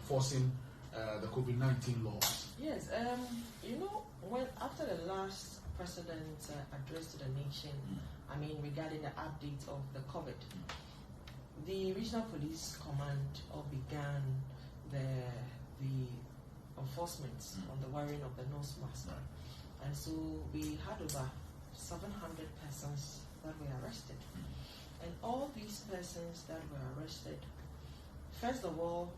enforcing the COVID-19 laws? Yes, when after the last president's address to the nation, regarding the update of the COVID, the Regional Police Command began the enforcement on the wearing of the nose mask. And so we had over 700 persons that were arrested. And all these persons that were arrested, first of all,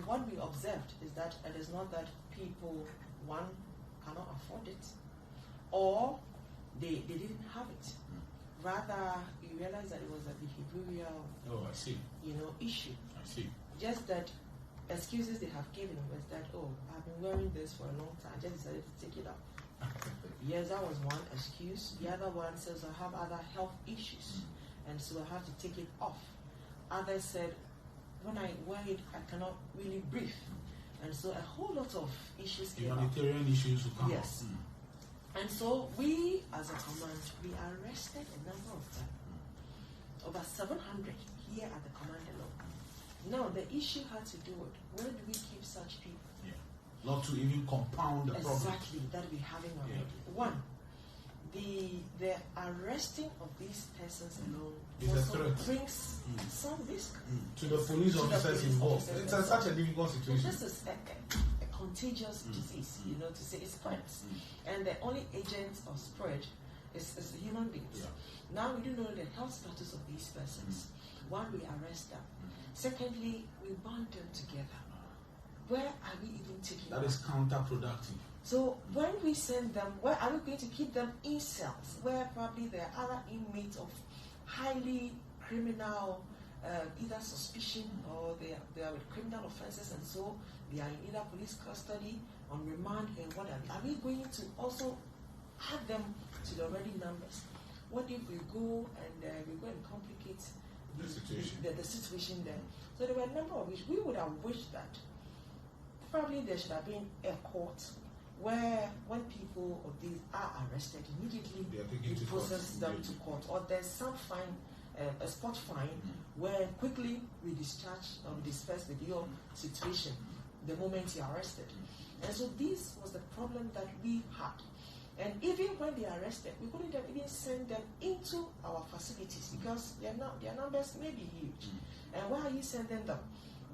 what we observed is that it is not that people, one, cannot afford it, or they didn't have it. Rather, we realized that it was a behavioral issue. I see. Just that excuses they have given was that, I've been wearing this for a long time, I just decided to take it off. Yes, that was one excuse. The other one says, I have other health issues, and so I have to take it off. Others said, when I wear it, I cannot really breathe. And so a whole lot of issues came up. Humanitarian issues will come up. Yes. And so we, as a command, we arrested a number of them. Over 700 here at the command alone. Now, the issue had to do with where do we keep such people? Not to even compound the problem. Exactly, that we're having already. One, the arresting of these persons alone also brings some risk to the police officers involved. It's such a difficult situation. This is a contagious disease, to say it spreads. And the only agent of spread is human beings. Now we do know the health status of these persons. One, we arrest them. Secondly, we bond them together. Where are we even taking them? That is counterproductive. So when we send them, where are we going to keep them in cells where probably there are other inmates of highly criminal, either suspicion or they are with criminal offenses, and so they are in either police custody, on remand, and whatever. Are we going to also add them to the already numbers? What if we go and complicate the situation there? So there were a number of which we would have wished that probably there should have been a court where when people of these are arrested, immediately we process them to court, or there's some fine, a spot fine, where quickly we discharge or disperse with your situation the moment you're arrested. And so this was the problem that we had. And even when they are arrested, we couldn't even send them into our facilities because their numbers may be huge. And why are you sending them?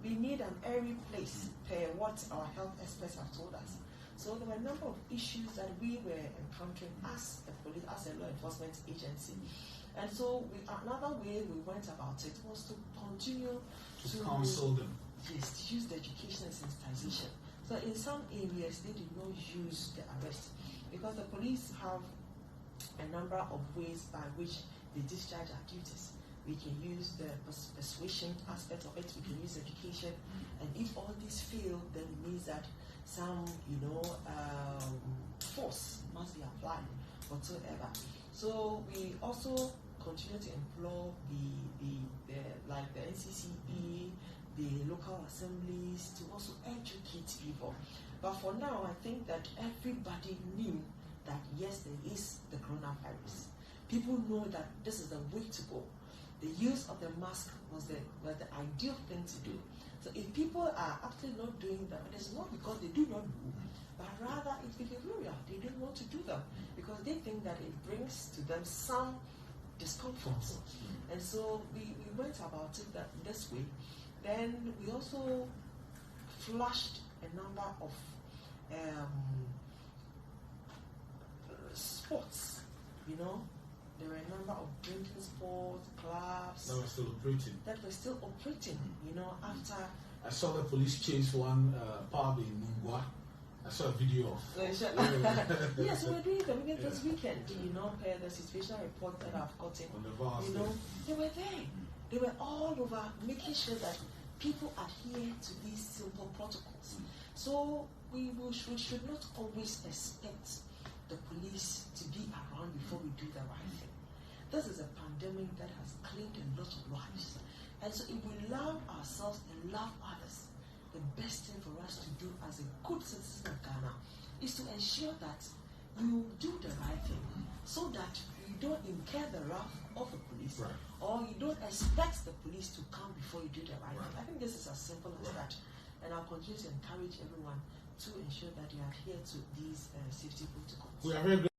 We need an airy place per what our health experts have told us. So there were a number of issues that we were encountering as a police, as a law enforcement agency. And so another way we went about it was to continue to counsel them. Yes, to use the education and sensitization. So in some areas, they did not use the arrest because the police have a number of ways by which they discharge our duties. We can use the persuasion aspect of it, we can use education, and if all this fail, then it means that some, force must be applied whatsoever. So we also continue to implore the NCCE, the local assemblies to also educate people. But for now, I think that everybody knew that yes, there is the coronavirus. People know that this is the way to go. The use of the mask was the ideal thing to do. So if people are actually not doing them, it is not because they do not know, but rather it's behavioral. They don't want to do them because they think that it brings to them some discomfort. And so we went about it this way. Then we also flushed a number of sports, There were a number of drinking sports, clubs that were still operating. After I saw the police chase one pub in Mungwa. I saw a video of. Yes, we were doing them even this weekend. The situational report that I've gotten. On the vast they were there. They were all over, making sure that people adhere to these simple protocols. So we should not always expect the police to be around before we do the right thing. This is a pandemic that has claimed a lot of lives. And so if we love ourselves and love others, the best thing for us to do as a good citizen of Ghana is to ensure that you do the right thing so that you don't incur the wrath of the police, or you don't expect the police to come before you do the right thing. I think this is as simple as that. and I'll continue to encourage everyone to ensure that you adhere to these safety protocols. We are very